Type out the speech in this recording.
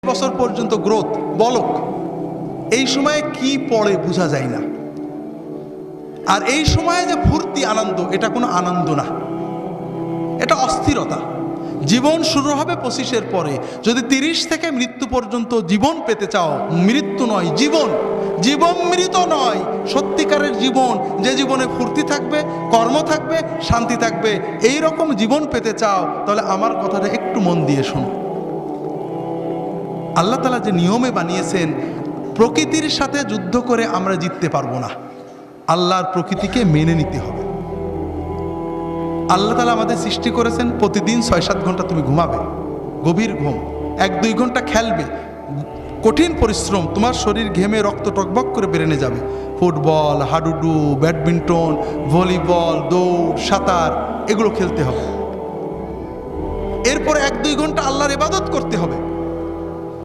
বছর পর্যন্ত গ্রোথ, বলক। এই সময়ে কি পড়ে বোঝা যায় না। আর এই সময়ে যে ফুর্তি, আনন্দ, এটা কোনো আনন্দ না, এটা অস্থিরতা। জীবন শুরু হবে 25-এর পরে। যদি 30 থেকে মৃত্যু পর্যন্ত জীবন পেতে চাও, মৃত্যু নয় জীবন, জীবন মৃত নয়, সত্যিকারের জীবন, যে জীবনে ফুর্তি থাকবে, কর্ম থাকবে, শান্তি থাকবে, এই রকম জীবন পেতে চাও, তাহলে আমার কথাটা একটু মন দিয়ে শোনো। আল্লাহ তাআলা যে নিয়মে বানিয়েছেন, প্রকৃতির সাথে যুদ্ধ করে আমরা জিততে পারবো না, আল্লাহর প্রকৃতিকে মেনে নিতে হবে। আল্লাহ তাআলা আমাদের সৃষ্টি করেছেন, প্রতিদিন 6-7 ঘন্টা তুমি ঘুমাবে, গভীর ঘুম, 1-2 ঘন্টা খেলবে, কঠিন পরিশ্রম, তোমার শরীর ঘেমে রক্ত টকবক করে বেরেনে যাবে। ফুটবল, হাডুডু, ব্যাডমিন্টন, ভলিবল, দৌড়, সাঁতার, এগুলো খেলতে হবে। এরপর 1-2 ঘন্টা আল্লাহর ইবাদত করতে হবে।